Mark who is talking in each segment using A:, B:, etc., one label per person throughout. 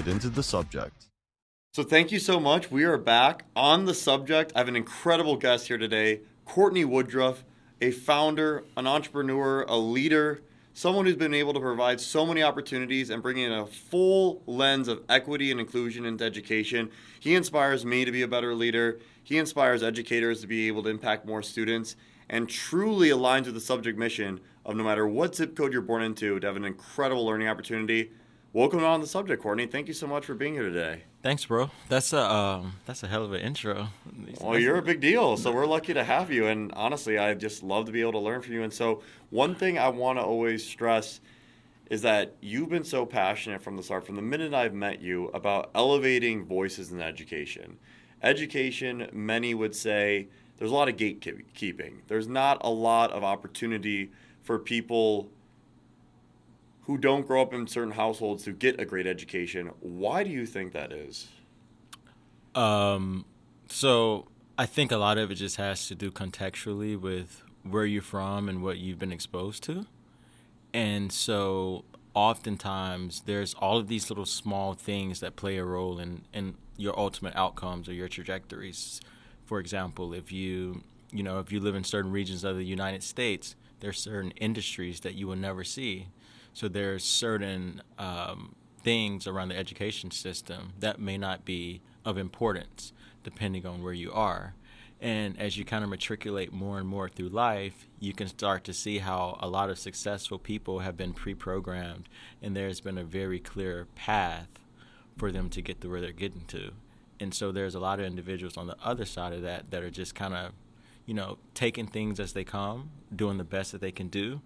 A: get into the subject.
B: So thank you so much. We are back on the subject. I have an incredible guest here today, Cortney Woodruff, a founder, an entrepreneur, a leader, someone who's been able to provide so many opportunities and bring in a full lens of equity and inclusion into education. He inspires me to be a better leader. He inspires educators to be able to impact more students and truly aligns with the subject mission of no matter what zip code you're born into, to have an incredible learning opportunity. Welcome on the subject, Cortney. Thank you so much for being here today.
C: Thanks, bro. That's a hell of an intro.
B: Well, you're a big deal, so we're lucky to have you. And honestly, I just love to be able to learn from you. And so one thing I want to always stress is that you've been so passionate from the start, from the minute I've met you, about elevating voices in education. Education, many would say, there's a lot of gatekeeping. There's not a lot of opportunity for people who don't grow up in certain households to get a great education. Why do you think that is?
C: So I think a lot of it just has to do contextually with where you're from and what you've been exposed to. And so oftentimes there's all of these little small things that play a role in your ultimate outcomes or your trajectories. For example, if you live in certain regions of the United States, there's certain industries that you will never see. So there's certain things around the education system that may not be of importance depending on where you are. And as you kind of matriculate more and more through life, you can start to see how a lot of successful people have been pre-programmed, and there's been a very clear path for them to get to where they're getting to. And so there's a lot of individuals on the other side of that are just kind of, taking things as they come, doing the best that they can do.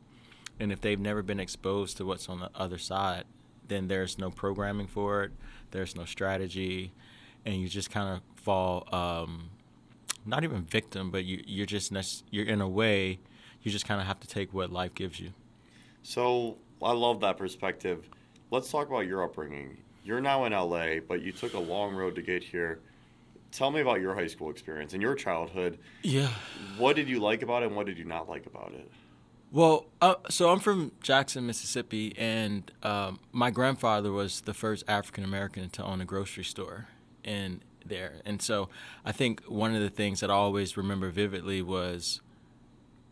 C: And if they've never been exposed to what's on the other side, then there's no programming for it, there's no strategy, and you just kind of fall, not even victim, but you're in a way, you just kind of have to take what life gives you.
B: So I love that perspective. Let's talk about your upbringing. You're now in LA, but you took a long road to get here. Tell me about your high school experience and your childhood.
C: Yeah.
B: What did you like about it and what did you not like about it?
C: Well, so I'm from Jackson, Mississippi, and my grandfather was the first African-American to own a grocery store in there. And so I think one of the things that I always remember vividly was,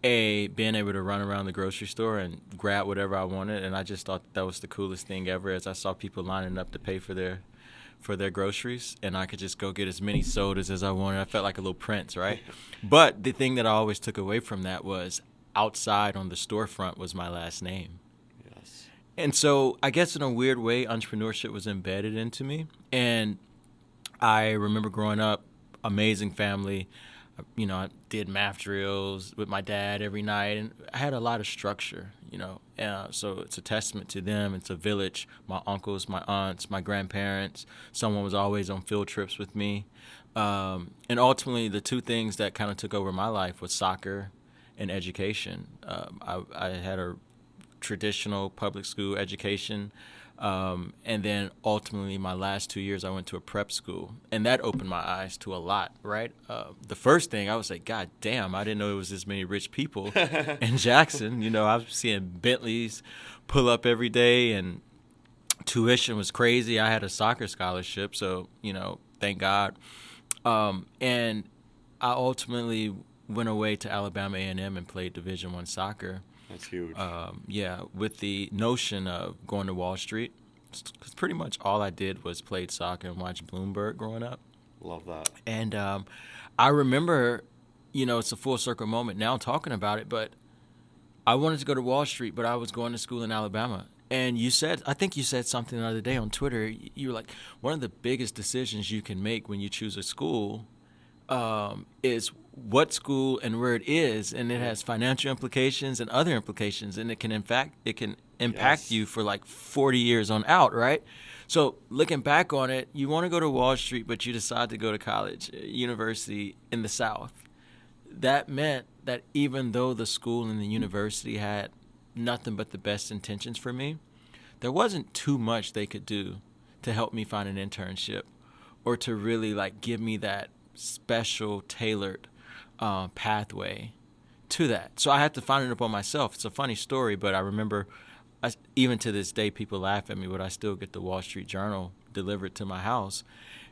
C: being able to run around the grocery store and grab whatever I wanted. And I just thought that was the coolest thing ever, as I saw people lining up to pay for their groceries, and I could just go get as many sodas as I wanted. I felt like a little prince, right? But the thing that I always took away from that was outside on the storefront was my last name.
B: Yes.
C: And so I guess in a weird way, entrepreneurship was embedded into me. And I remember growing up, amazing family. I did math drills with my dad every night, and I had a lot of structure, So it's a testament to them. It's a village. My uncles, my aunts, my grandparents. Someone was always on field trips with me. And ultimately, the two things that kind of took over my life was soccer and education. I had a traditional public school education. And then ultimately my last 2 years I went to a prep school, and that opened my eyes to a lot, right? The first thing I was like, God damn, I didn't know there was this many rich people in Jackson. I was seeing Bentleys pull up every day, and tuition was crazy. I had a soccer scholarship, so, thank God. And I ultimately went away to Alabama A&M and played Division I soccer.
B: That's huge.
C: With the notion of going to Wall Street, because pretty much all I did was played soccer and watch Bloomberg growing up.
B: Love that.
C: And I remember, it's a full circle moment now talking about it, but I wanted to go to Wall Street, but I was going to school in Alabama. And I think you said something the other day on Twitter. You were like, one of the biggest decisions you can make when you choose a school is what school and where it is, and it has financial implications and other implications, and it can impact
B: Yes.
C: you for like 40 years on out, right? So looking back on it, you want to go to Wall Street, but you decide to go to college, university in the South. That meant that even though the school and the university had nothing but the best intentions for me, there wasn't too much they could do to help me find an internship or to really give me that special tailored pathway to that. So I had to find it upon myself. It's a funny story, but I remember even to this day people laugh at me, but I still get the Wall Street Journal delivered to my house.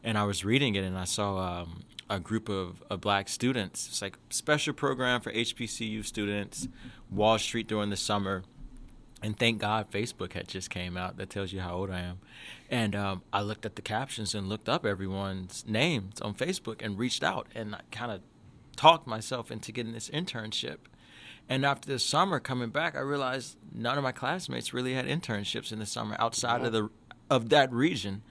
C: And I was reading it, and I saw a group of black students. It's like special program for HBCU students, Wall Street during the summer. And thank God Facebook had just came out. That tells you how old I am. And I looked at the captions and looked up everyone's names on Facebook and reached out. And I kind of talked myself into getting this internship. And after the summer coming back, I realized none of my classmates really had internships in the summer outside of that region.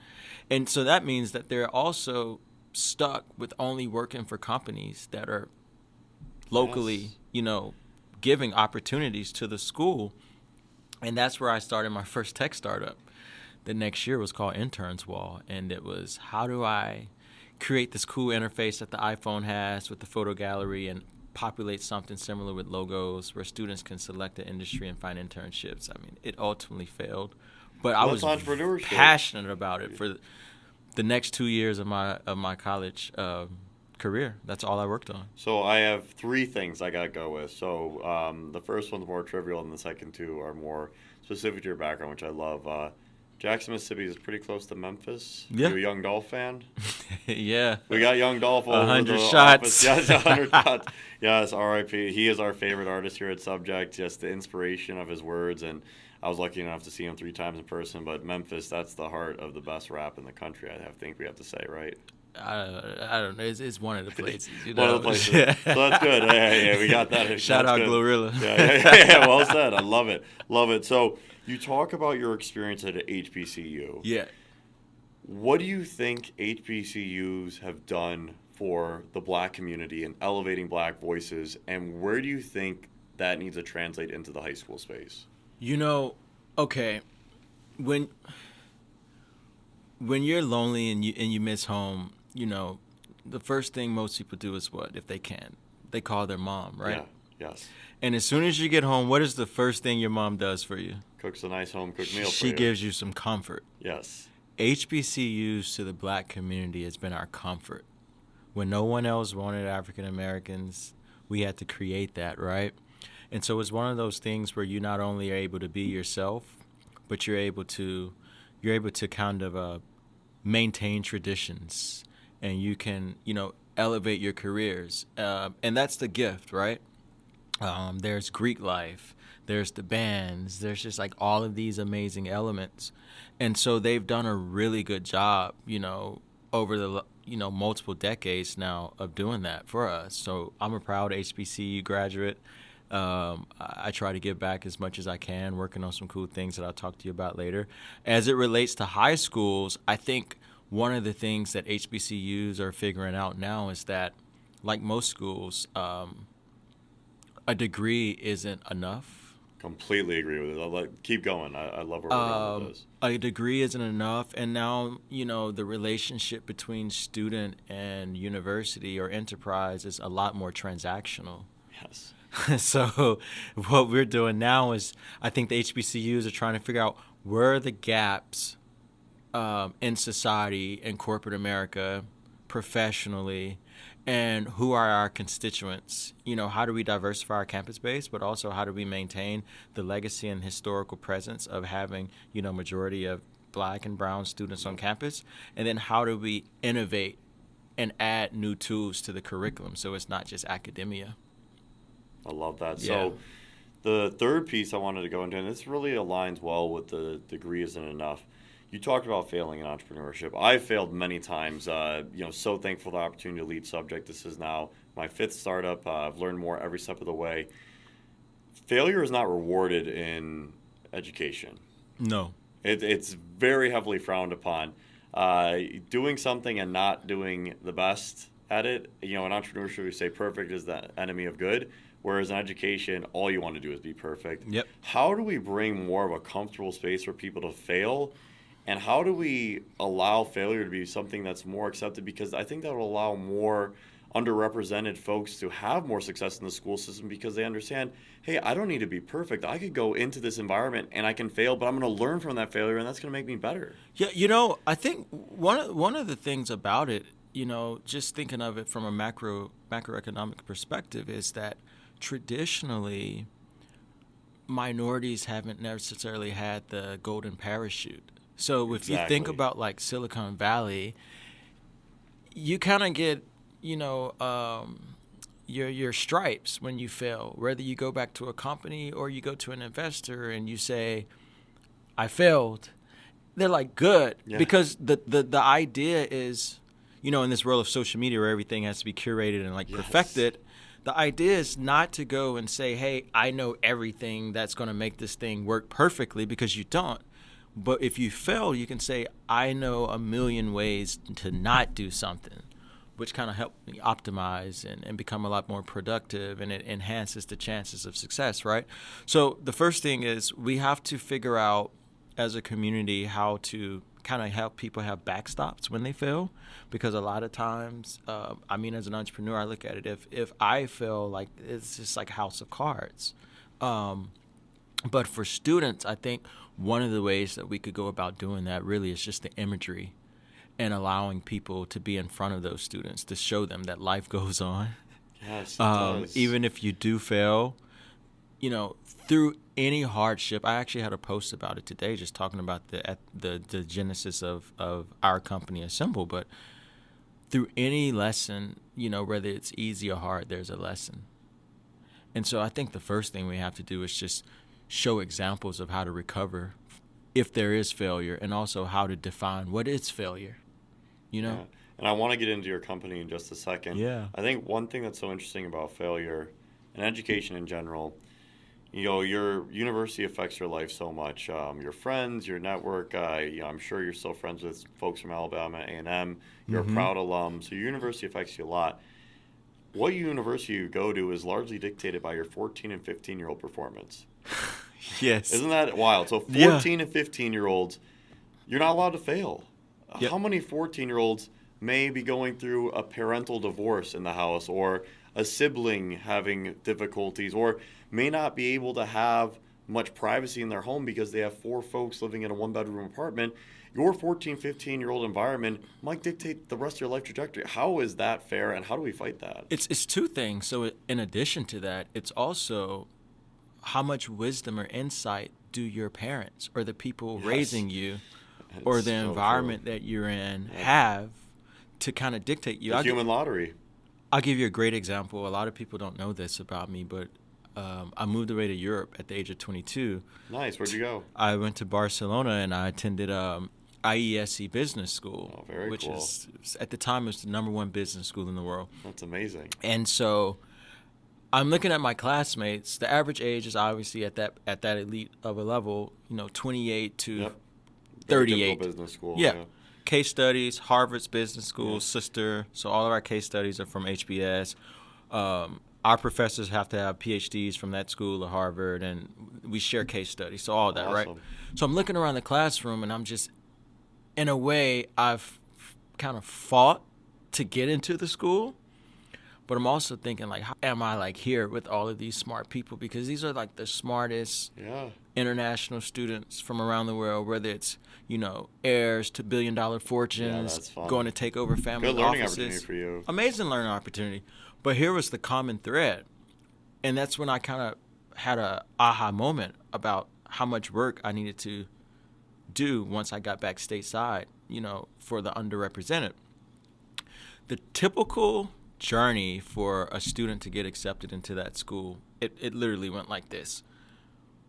C: And so that means that they're also stuck with only working for companies that are locally, giving opportunities to the school. And that's where I started my first tech startup. The next year was called Interns Wall, and it was, how do I create this cool interface that the iPhone has with the photo gallery and populate something similar with logos where students can select an industry and find internships. I mean, it ultimately failed, but I was passionate about it for the next 2 years of my college career. That's all I worked on.
B: So I have 3 things I got to go with. So the first one's more trivial, and the second 2 are more specific to your background, which I love. Jackson, Mississippi is pretty close to Memphis.
C: Yeah.
B: You a Young Dolph fan?
C: Yeah.
B: We got Young Dolph over
C: 100
B: the
C: shots.
B: Office. Yes, 100 shots. Yes, R.I.P. He is our favorite artist here at Subject. Just the inspiration of his words, and I was lucky enough to see him 3 times in person. But Memphis, that's the heart of the best rap in the country, I think we have to say, right?
C: I don't know. It's one of the places.
B: One of the places. So that's good. Yeah, we got that.
C: Shout out
B: good.
C: Glorilla.
B: Yeah. Well said. I love it. Love it. So you talk about your experience at an HBCU.
C: Yeah.
B: What do you think HBCUs have done for the black community and elevating black voices, and where do you think that needs to translate into the high school space?
C: Okay, when you're lonely and you miss home, the first thing most people do is what? If they can, they call their mom, right?
B: Yeah. Yes.
C: And as soon as you get home, what is the first thing your mom does for you?
B: Cooks a nice home-cooked meal for you.
C: She gives you some comfort.
B: Yes.
C: HBCUs to the black community has been our comfort. When no one else wanted African Americans, we had to create that, right? And so it's one of those things where you not only are able to be yourself, but you're able to kind of maintain traditions, and you can, elevate your careers. And that's the gift, right? There's Greek life, there's the bands, there's just like all of these amazing elements. And so they've done a really good job, over the, multiple decades now of doing that for us. So I'm a proud HBCU graduate. I try to give back as much as I can, working on some cool things that I'll talk to you about later. As it relates to high schools, I think one of the things that HBCUs are figuring out now is that, like most schools, a degree isn't enough.
B: Completely agree with it. Keep going. I love where we're going with this.
C: A degree isn't enough, and now, the relationship between student and university or enterprise is a lot more transactional.
B: Yes.
C: So what we're doing now is, I think the HBCUs are trying to figure out where are the gaps in society, in corporate America, professionally, and who are our constituents. How do we diversify our campus base, but also how do we maintain the legacy and historical presence of having, majority of black and brown students on campus? And then how do we innovate and add new tools to the curriculum so it's not just academia?
B: I love that.
C: Yeah.
B: So the third piece I wanted to go into, and this really aligns well with the degree isn't enough. You talked about failing in entrepreneurship. I've failed many times. So thankful for the opportunity to lead Subject. This is now my 5th startup. I've learned more every step of the way. Failure is not rewarded in education.
C: No.
B: It's very heavily frowned upon. Doing something and not doing the best at it, in entrepreneurship we say perfect is the enemy of good. Whereas in education, all you want to do is be perfect.
C: Yep.
B: How do we bring more of a comfortable space for people to fail? And how do we allow failure to be something that's more accepted? Because I think that will allow more underrepresented folks to have more success in the school system because they understand, hey, I don't need to be perfect. I could go into this environment and I can fail, but I'm going to learn from that failure, and that's going to make me better.
C: Yeah, I think one of the things about it, just thinking of it from a macroeconomic perspective, is that traditionally minorities haven't necessarily had the golden parachute. So if you think
B: Exactly.
C: about like Silicon Valley, you kind of get, your stripes when you fail. Whether you go back to a company or you go to an investor and you say, "I failed," they're like, "Good,"
B: Yeah.
C: because the idea is, in this world of social media where everything has to be curated and like
B: Yes.
C: perfected. The idea is not to go and say, "Hey, I know everything that's going to make this thing work perfectly," because you don't. But if you fail, you can say, "I know a million ways to not do something," which kind of help me optimize and become a lot more productive, and it enhances the chances of success, right? So the first thing is we have to figure out as a community how to kind of help people have backstops when they fail, because a lot of times, as an entrepreneur, I look at it, if I fail, like it's just like a house of cards. But for students, I think one of the ways that we could go about doing that really is just the imagery and allowing people to be in front of those students to show them that life goes on.
B: Yes, it does.
C: Even if you do fail, through any hardship. I actually had a post about it today, just talking about the genesis of our company Assemble. But through any lesson, whether it's easy or hard, there's a lesson. And so I think the first thing we have to do is just show examples of how to recover if there is failure, and also how to define what is failure.
B: Yeah. And I want to get into your company in just a second.
C: Yeah.
B: I think one thing that's so interesting about failure and education in general, your university affects your life so much. Your friends, your network. I'm sure you're still friends with folks from Alabama A&M. You're a proud alum, so your university affects you a lot. What university you go to is largely dictated by your 14 and 15-year-old performance.
C: Yes.
B: Isn't that wild? So 14 and 15-year-olds, you're not allowed to fail.
C: Yep.
B: How many 14-year-olds may be going through a parental divorce in the house, or a sibling having difficulties, or may not be able to have much privacy in their home because they have 4 folks living in a 1-bedroom apartment? Your 14, 15-year-old environment might dictate the rest of your life trajectory. How is that fair, and how do we fight that?
C: It's two things. So in addition to that, it's also how much wisdom or insight do your parents or the people raising you or the environment that you're in have to kind of dictate you.
B: The human lottery.
C: I'll give you a great example. A lot of people don't know this about me, but I moved away to Europe at the age of 22.
B: Nice. Where'd you go?
C: I went to Barcelona and I attended IESE Business School,
B: Oh, very
C: which
B: cool.
C: is at the time was the #1 business school in the world.
B: That's amazing.
C: And so I'm looking at my classmates. The average age is obviously at that elite of a level, 28 to 38.
B: Business school.
C: Yeah. Case studies, Harvard's business school,
B: Yeah.
C: sister. So all of our case studies are from HBS. Our professors have to have PhDs from that school or Harvard, and we share case studies. So all that, right?
B: Awesome.
C: So I'm looking around the classroom, and I'm just, in a way, I've kind of fought to get into the school. But I'm also thinking, like, how am I, like, here with all of these smart people? Because these are, like, the smartest international students from around the world, whether it's, heirs to billion-dollar fortunes,
B: that's fun.
C: going to take over family
B: Good learning
C: offices.
B: opportunity for you.
C: Amazing learning opportunity. But here was the common thread. And that's when I kind of had a aha moment about how much work I needed to do once I got back stateside, for the underrepresented. The typical journey for a student to get accepted into that school, it literally went like this.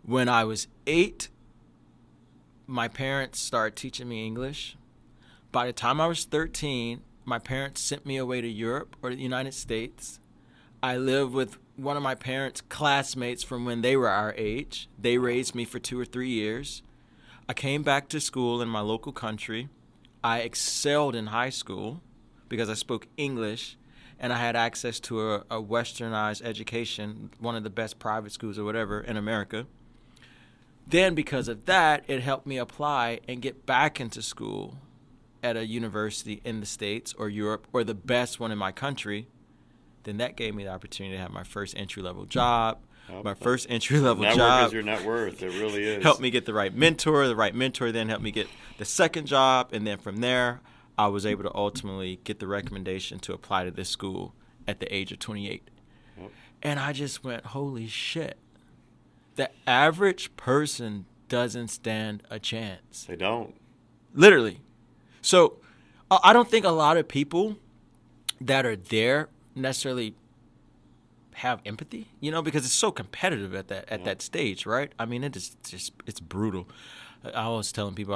C: When I was 8, my parents started teaching me English. By the time I was 13, my parents sent me away to Europe or the United States. I lived with one of my parents' classmates from when they were our age. They raised me for 2 or 3 years. I came back to school in my local country. I excelled in high school because I spoke English and I had access to a westernized education, one of the best private schools or whatever in America. Then because of that, it helped me apply and get back into school at a university in the States or Europe or the best one in my country. Then that gave me the opportunity to have my first entry-level job. My first entry-level job.
B: Network is your net worth. It really is.
C: Helped me get the right mentor. The right mentor then helped me get the second job. And then from there, I was able to ultimately get the recommendation to apply to this school at the age of 28.
B: Yep.
C: And I just went, holy shit. The average person doesn't stand a chance.
B: They don't.
C: Literally. So I don't think a lot of people that are there necessarily have empathy, because it's so competitive at that stage, right? I mean, it's brutal. I was telling people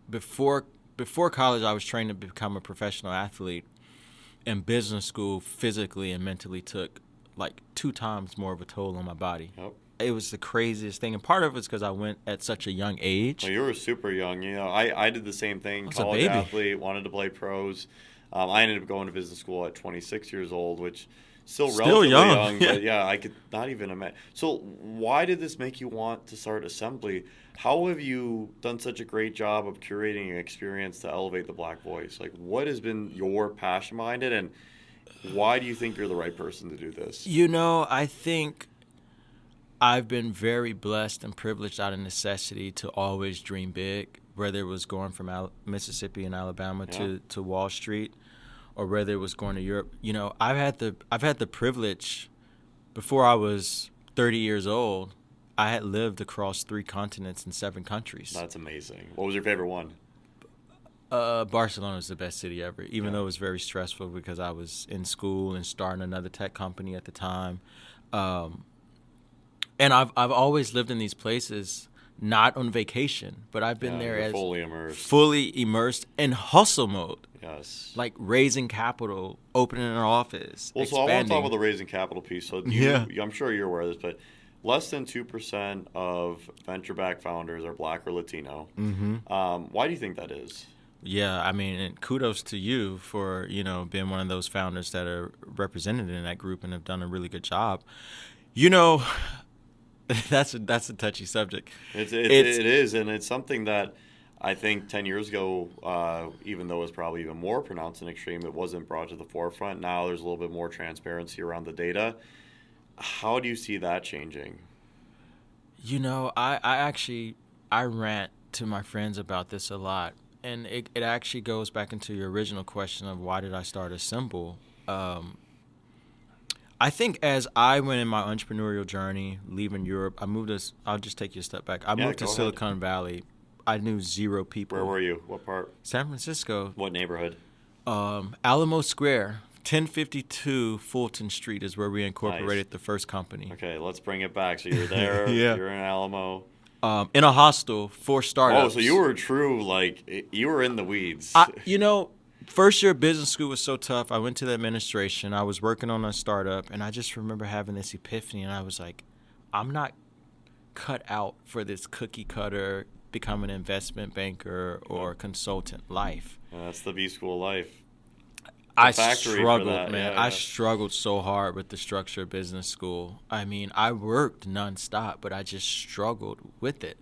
C: before college, I was trained to become a professional athlete, and business school physically and mentally took like 2 times more of a toll on my body.
B: Yep.
C: It was the craziest thing, and part of it's because I went at such a young age.
B: Well, you were super young. I did the same thing.
C: I was a
B: College
C: baby.
B: athlete, wanted to play pros. I ended up going to business school at 26 years old, which still relatively young. But yeah, I could not even imagine. So why did this make you want to start Assembly? How have you done such a great job of curating an experience to elevate the Black voice? Like, what has been your passion behind it, and why do you think you're the right person to do this?
C: I think I've been very blessed and privileged out of necessity to always dream big, whether it was going from Mississippi and Alabama to Wall Street, or whether it was going to Europe. I've had the privilege. Before I was 30 years old, I had lived across 3 continents and 7 countries.
B: That's amazing. What was your favorite one?
C: Barcelona is the best city ever, even though it was very stressful because I was in school and starting another tech company at the time. And I've always lived in these places, not on vacation, but I've been there as fully immersed in hustle mode.
B: Yes.
C: Like raising capital, opening an office,
B: Well,
C: expanding.
B: so I want to talk about the raising capital piece. So I'm sure you're aware of this, but less than 2% of venture-backed founders are Black or Latino.
C: Mm-hmm.
B: Why do you think that is?
C: Yeah, I mean, and kudos to you for, being one of those founders that are represented in that group and have done a really good job. That's a touchy subject.
B: It is, and it's something that I think 10 years ago, even though it's probably even more pronounced and extreme, it wasn't brought to the forefront. Now there's a little bit more transparency around the data. How do you see that changing?
C: I rant to my friends about this a lot. And it actually goes back into your original question of why did I start Assemble? I think as I went in my entrepreneurial journey, leaving Europe, I'll just take you a step back. I moved to Silicon Valley. I knew 0 people.
B: Where were you? What part?
C: San Francisco.
B: What neighborhood?
C: Alamo Square, 1052 Fulton Street is where we incorporated the first company.
B: Okay, let's bring it back. So you're there. You're in Alamo.
C: In a hostel for startups.
B: Oh, so you were true, you were in the weeds.
C: First year of business school was so tough. I went to the administration. I was working on a startup, and I just remember having this epiphany, and I was like, I'm not cut out for this cookie cutter, become an investment banker or consultant life.
B: That's the B school life.
C: I struggled, man. I struggled so hard with the structure of business school. I mean, I worked nonstop, but I just struggled with it.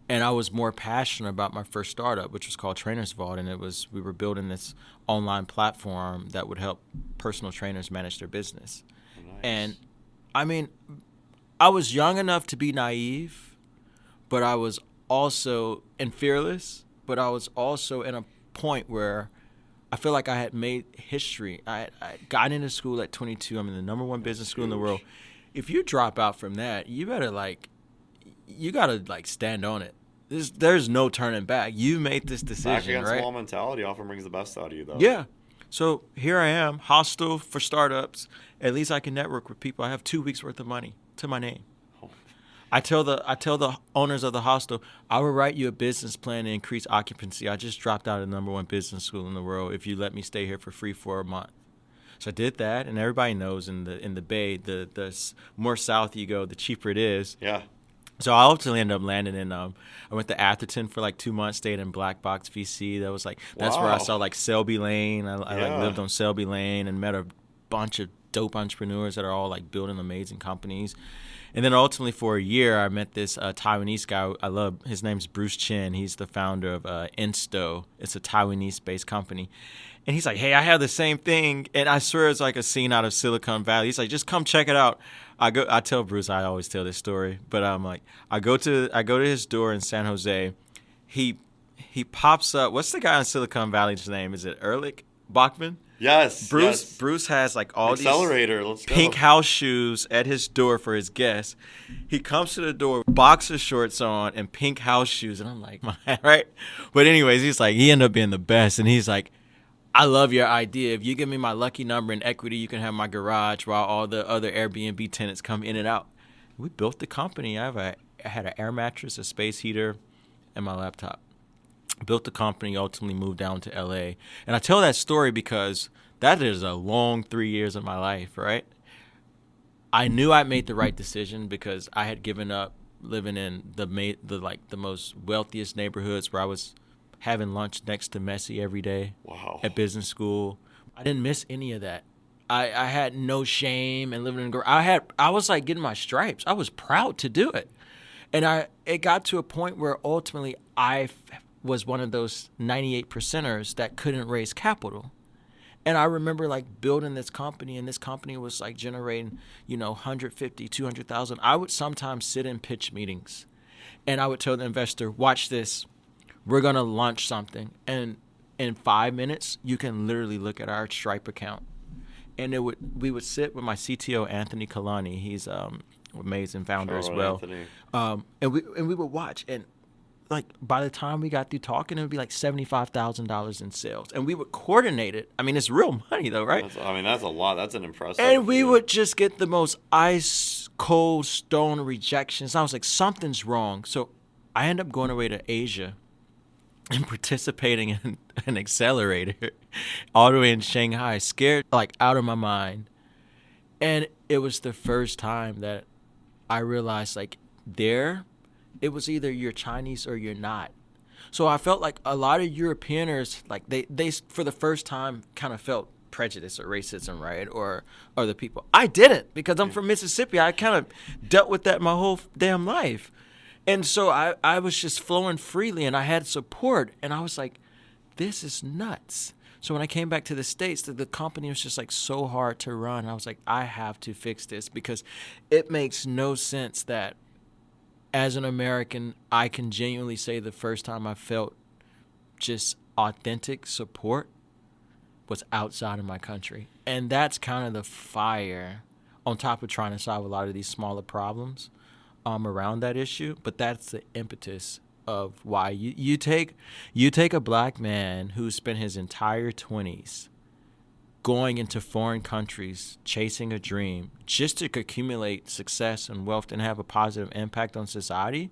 C: And I was more passionate about my first startup, which was called Trainers Vault, and we were building this online platform that would help personal trainers manage their business. Nice. And I mean, I was young enough to be naive, but I was also fearless, but I was also in a point where I feel like I had made history. I got into school at 22. I'm in the #1 business school in the world. If you drop out from that, you gotta stand on it. There's no turning back. You made this decision,
B: Back against
C: right?
B: wall mentality often brings the best out of you, though.
C: Yeah. So here I am, hostel for startups. At least I can network with people. I have 2 weeks worth of money to my name.
B: Oh.
C: I tell the owners of the hostel, I will write you a business plan to increase occupancy. I just dropped out of the #1 business school in the world. If you let me stay here for free for a month. So I did that, and everybody knows in the Bay, the more south you go, the cheaper it is.
B: Yeah.
C: So I ultimately ended up landing in. I went to Atherton for 2 months, stayed in Black Box VC. That was that's where I saw Selby Lane. I lived on Selby Lane and met a bunch of dope entrepreneurs that are all building amazing companies. And then ultimately for a year, I met this Taiwanese guy I love. His name's Bruce Chin. He's the founder of Insto. It's a Taiwanese-based company. And he's like, hey, I have the same thing. And I swear it's like a scene out of Silicon Valley. He's like, just come check it out. I tell Bruce, I always tell this story, but I'm like, I go to his door in San Jose. He pops up. What's the guy in Silicon Valley's name? Is it Ehrlich Bachman?
B: Yes.
C: Bruce has like all
B: Accelerator.
C: these
B: Let's go.
C: pink house shoes at his door for his guests. He comes to the door, boxer shorts on, and pink house shoes, and I'm like, right? But anyways, he ended up being the best, and he's like, I love your idea. If you give me my lucky number and equity, you can have my garage while all the other Airbnb tenants come in and out. We built the company. I had an air mattress, a space heater, and my laptop. Built the company, ultimately moved down to LA. And I tell that story because that is a long 3 years of my life, right? I knew I made the right decision because I had given up living in the most wealthiest neighborhoods where I was having lunch next to Messi every day.
B: Wow.
C: At business school. I didn't miss any of that. I had no shame in living in I was like getting my stripes. I was proud to do it. And it got to a point where ultimately I was one of those 98 percenters that couldn't raise capital. And I remember like building this company, and this company was like generating, 150, 200,000. I would sometimes sit in pitch meetings and I would tell the investor, watch this, we're going to launch something. And in 5 minutes, you can literally look at our Stripe account. And we would sit with my CTO, Anthony Kalani. He's amazing founder as well. And we would watch, and like by the time we got through talking, it would be like $75,000 in sales, and we would coordinate it. I mean, it's real money though, right?
B: That's a lot. That's an impressive.
C: And we would just get the most ice cold stone rejections. I was like, something's wrong. So I ended up going away to Asia and participating in an accelerator all the way in Shanghai, scared like out of my mind. And it was the first time that I realized like it was either you're Chinese or you're not. So I felt like a lot of Europeaners, like they for the first time kind of felt prejudice or racism, right? Or other people. I didn't, because I'm from Mississippi. I kind of dealt with that my whole damn life. And so I was just flowing freely, and I had support. And I was like, this is nuts. So when I came back to the States, the company was just like so hard to run. I was like, I have to fix this, because it makes no sense that as an American, I can genuinely say the first time I felt just authentic support was outside of my country. And that's kind of the fire on top of trying to solve a lot of these smaller problems around that issue. But that's the impetus of why you take a black man who spent his entire 20s going into foreign countries, chasing a dream, just to accumulate success and wealth and have a positive impact on society.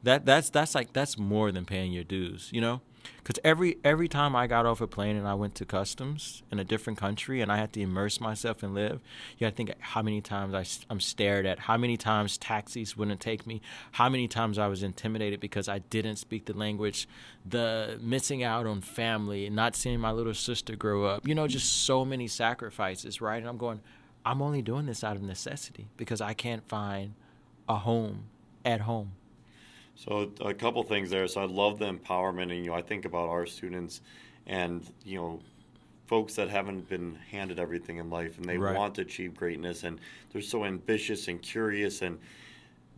C: That's more than paying your dues, Because every time I got off a plane and I went to customs in a different country and I had to immerse myself and live, you got to think how many times I'm stared at, how many times taxis wouldn't take me, how many times I was intimidated because I didn't speak the language, the missing out on family, not seeing my little sister grow up, just so many sacrifices, right? And I'm only doing this out of necessity because I can't find a home at home.
B: So a couple things there. So I love the empowerment, and I think about our students, and folks that haven't been handed everything in life, and they want to achieve greatness, and they're so ambitious and curious. And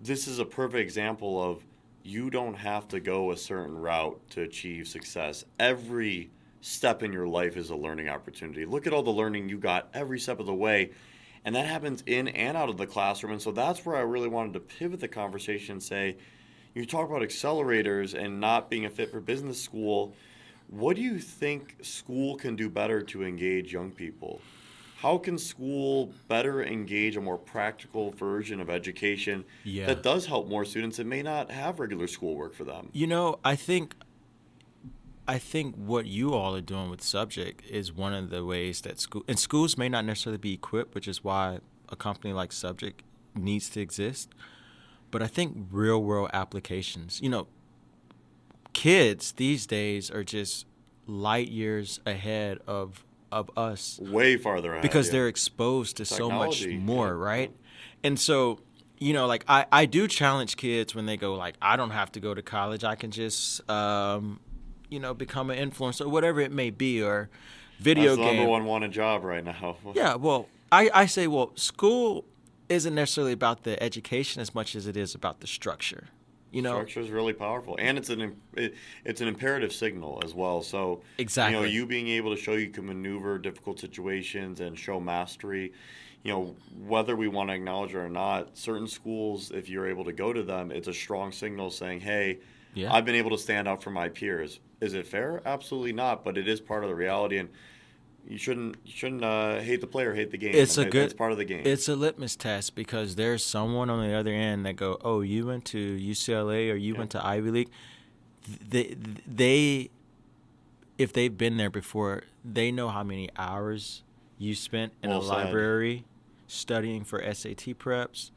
B: this is a perfect example of you don't have to go a certain route to achieve success. Every step in your life is a learning opportunity. Look at all the learning you got every step of the way. And that happens in and out of the classroom. And so that's where I really wanted to pivot the conversation and say, you talk about accelerators and not being a fit for business school. What do you think school can do better to engage young people? How can school better engage a more practical version of education that does help more students that may not have regular schoolwork for them?
C: I think what you all are doing with Subject is one of the ways that schools may not necessarily be equipped, which is why a company like Subject needs to exist. But I think real world applications, kids these days are just light years ahead of us.
B: Way farther ahead.
C: Because they're exposed to technology, so much more, right? And so, I do challenge kids when they go like, I don't have to go to college. I can just, become an influencer or whatever it may be, or video game.
B: That's the number one wanted job right now.
C: Yeah, well, I say, school isn't necessarily about the education as much as it is about the structure. You know,
B: structure is really powerful, and it's an imperative signal as well. So
C: exactly.
B: you being able to show you can maneuver difficult situations and show mastery. Whether we want to acknowledge it or not, certain schools, if you're able to go to them, it's a strong signal saying, "Hey,
C: Yeah.
B: I've been able to stand out from my peers." Is it fair? Absolutely not, but it is part of the reality, and you shouldn't hate the player, hate the game,
C: It's
B: and
C: a
B: it's
C: good
B: part of the game.
C: it's a litmus test because there's someone on the other end that go, "Oh, you went to UCLA or you
B: Yeah,
C: went to Ivy League." They if they've been there before, they know how many hours you spent in a
B: well said.
C: library studying for SAT preps.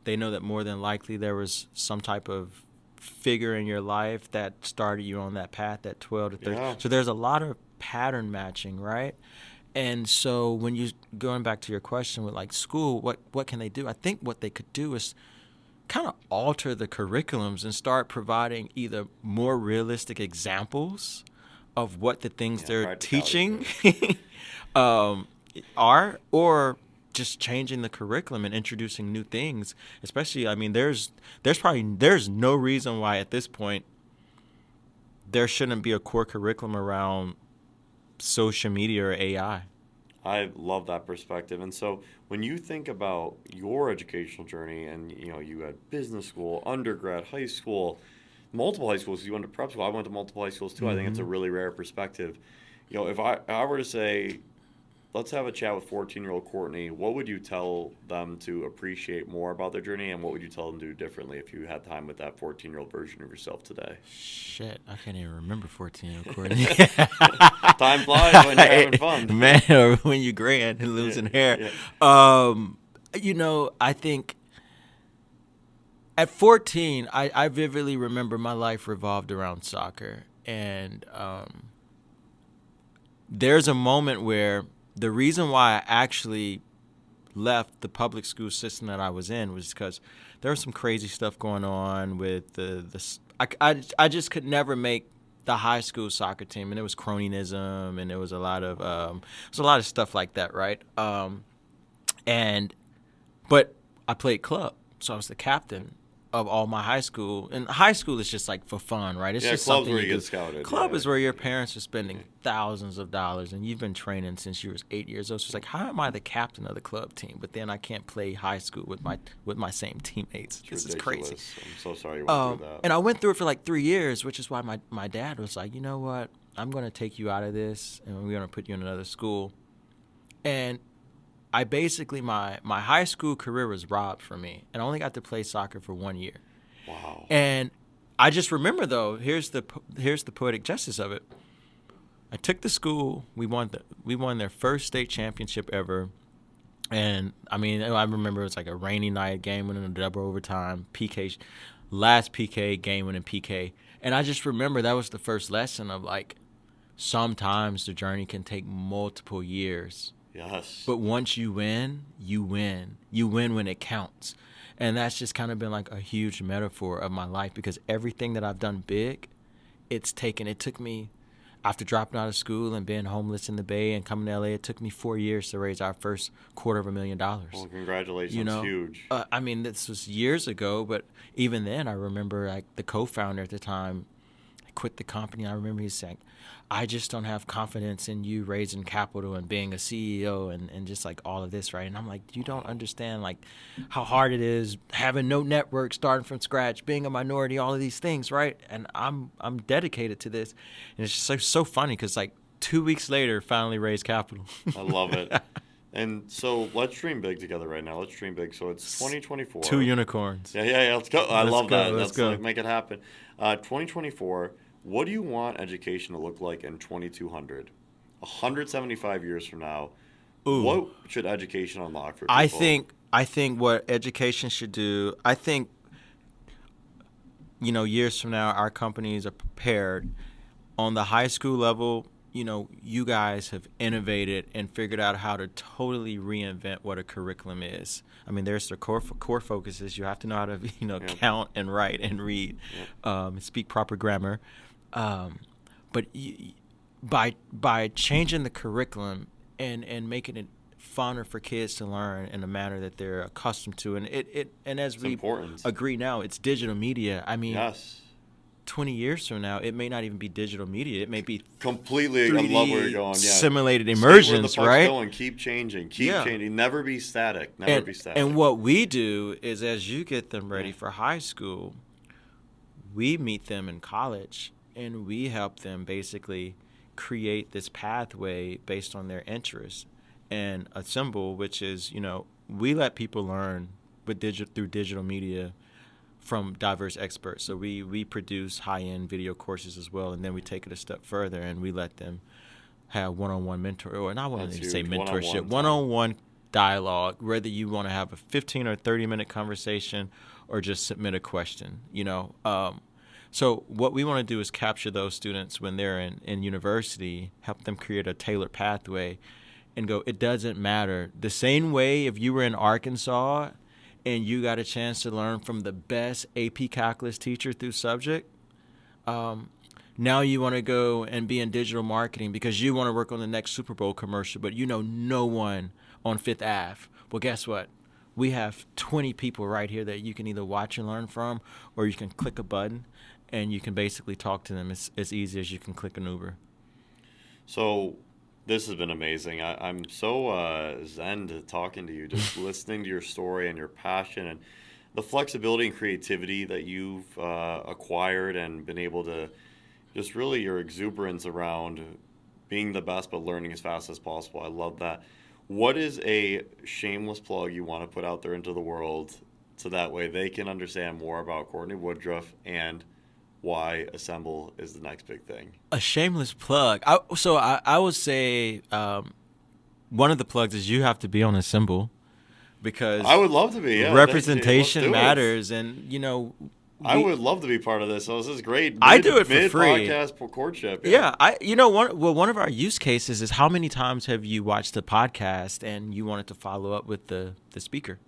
C: They know that more than likely there was some type of figure in your life that started you on that path, that 12 to 30.
B: Yeah,
C: So there's a lot of pattern matching, right? And so when you going back to your question with like school, what can they do? I think what they could do is kind of alter the curriculums and start providing either more realistic examples of what the things
B: yeah,
C: they're
B: practicality
C: teaching
B: first.
C: um, are, or just changing the curriculum and introducing new things. Especially, I mean, there's no reason why at this point there shouldn't be a core curriculum around social media or AI.
B: I love that perspective. And so when you think about your educational journey and you had business school, undergrad, high school, multiple high schools, you went to prep school, I went to multiple high schools too. I think it's a
C: Mm-hmm.
B: really rare perspective. If I were to say, let's have a chat with 14-year-old Courtney, what would you tell them to appreciate more about their journey, and what would you tell them to do differently if you had time with that 14-year-old version of yourself today?
C: Shit, I can't even remember 14 recording.
B: Time flies when you're having fun.
C: Man, or when you're grand and
B: Yeah,
C: losing hair.
B: yeah.
C: I think at 14, I vividly remember my life revolved around soccer. And there's a moment where the reason why I actually left the public school system that I was in was because there was some crazy stuff going on with I just could never make the high school soccer team, and it was cronyism, and there was a lot of stuff like that, right? And but I played club, so I was the captain of all my high school. And high school is just like for fun, right? It's
B: Yeah,
C: just
B: clubs
C: something
B: where
C: you
B: you
C: do.
B: get scouted.
C: Club
B: Yeah.
C: is where your parents are spending thousands of dollars, and you've been training since you was 8 years old. So it's like, how am I the captain of the club team, but then I can't play high school with my same teammates?
B: It's
C: This is
B: ridiculous.
C: crazy.
B: I'm so sorry you went through that.
C: And I went through it for like 3 years, which is why my dad was like, you know what? I'm going to take you out of this, and we're going to put you in another school. And I basically, my high school career was robbed from me, and I only got to play soccer for 1 year.
B: Wow.
C: And I just remember, though, here's the poetic justice of it. I took the school. We won their first state championship ever. And I mean, I remember it was like a rainy night, game winning a double overtime, PK, last PK, game winning PK. And I just remember that was the first lesson of like, sometimes the journey can take multiple years.
B: Yes.
C: But once you win, you win. You win when it counts. And that's just kind of been like a huge metaphor of my life, because everything that I've done big, it took me, after dropping out of school and being homeless in the Bay and coming to LA, it took me 4 years to raise our first $250,000.
B: Well, congratulations.
C: You know,
B: Huge.
C: I mean, this was years ago, but even then I remember like the co-founder at the time, I quit the company. I remember he saying, I just don't have confidence in you raising capital and being a CEO and just like all of this, right? And I'm like, you don't understand like how hard it is having no network, starting from scratch, being a minority, all of these things, right? And I'm dedicated to this. And it's just so funny because like 2 weeks later, finally raised capital.
B: I love it. And so let's dream big together right now. Let's dream big. So it's 2024.
C: 2 unicorns.
B: Yeah. Let's go. I
C: Let's
B: love
C: go,
B: that.
C: let's
B: Let's
C: go.
B: like, make it happen. 2024. What do you want education to look like in 2200? 175 years from now.
C: Ooh.
B: What should education unlock for people?
C: I think what education should do, I think, years from now, our companies are prepared. On the high school level, you guys have innovated and figured out how to totally reinvent what a curriculum is. I mean, there's the core focuses. You have to know how to, count and write and read, speak proper grammar. But by changing the curriculum and making it funner for kids to learn in a manner that they're accustomed to. And as we
B: important.
C: agree now, it's digital media. I mean,
B: Yes.
C: 20 years from now, it may not even be digital media. It may be
B: Completely.
C: 3D
B: I love where you're going. Yeah.
C: simulated
B: Stay where the
C: immersions,
B: puck's
C: right?
B: going. Keep changing. Keep
C: Yeah.
B: changing. Never be static. Never be static.
C: And what we do is, as you get them ready for high school, we meet them in college, and we help them basically create this pathway based on their interests. And Assemble, which is, we let people learn through digital media from diverse experts. So we produce high-end video courses as well, and then we take it a step further, and we let them have one-on-one mentor, or not want to say mentorship, one-on-one dialogue, whether you want to have a 15 or 30-minute conversation or just submit a question, So what we want to do is capture those students when they're in university, help them create a tailored pathway, and go, it doesn't matter. The same way if you were in Arkansas and you got a chance to learn from the best AP calculus teacher through subject, now you want to go and be in digital marketing because you want to work on the next Super Bowl commercial, but you know no one on Fifth Ave. Well, guess what? We have 20 people right here that you can either watch and learn from, or you can click a button and you can basically talk to them as easy as you can click an Uber.
B: So this has been amazing. I'm so zen to talking to you, just listening to your story and your passion and the flexibility and creativity that you've acquired and been able to just really your exuberance around being the best but learning as fast as possible. I love that. What is a shameless plug you want to put out there into the world so that way they can understand more about Cortney Woodruff and why Assemble is the next big thing?
C: A shameless plug. I would say one of the plugs is you have to be on Assemble because
B: I would love to be. Yeah,
C: representation matters, and
B: I would love to be part of this. So this is great.
C: I do it for free.
B: Podcast courtship.
C: Yeah. One of our use cases is how many times have you watched a podcast and you wanted to follow up with the speaker?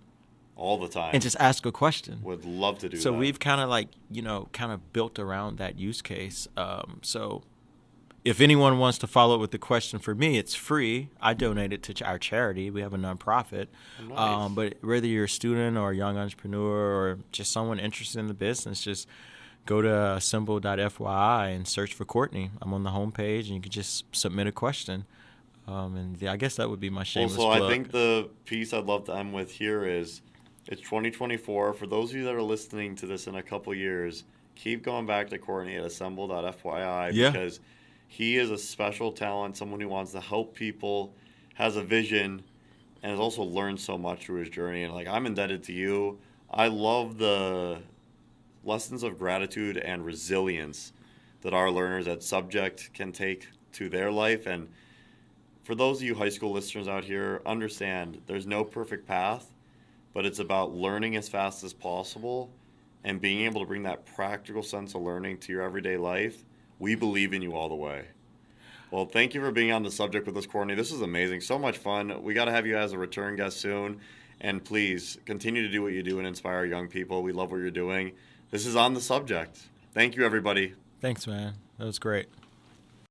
B: All the time.
C: And just ask a question.
B: Would love to do that.
C: So we've kind of built around that use case. So if anyone wants to follow up with the question for me, it's free. I donate it to our charity. We have a nonprofit.
B: Nice.
C: But whether you're a student or a young entrepreneur or just someone interested in the business, just go to assemble.fyi and search for Cortney. I'm on the homepage, and you can just submit a question. I guess that would be my shameless plug.
B: I think the piece I'd love to end with here is it's 2024. For those of you that are listening to this in a couple years, keep going back to Cortney at assemble.fyi because he is a special talent, someone who wants to help people, has a vision, and has also learned so much through his journey. And I'm indebted to you. I love the lessons of gratitude and resilience that our learners at Subject can take to their life. And for those of you high school listeners out here, understand there's no perfect path, but it's about learning as fast as possible and being able to bring that practical sense of learning to your everyday life. We believe in you all the way. Well, thank you for being on the subject with us, Cortney. This is amazing. So much fun. We got to have you as a return guest soon. And please continue to do what you do and inspire young people. We love what you're doing. This is On the Subject. Thank you, everybody.
C: Thanks, man. That was great.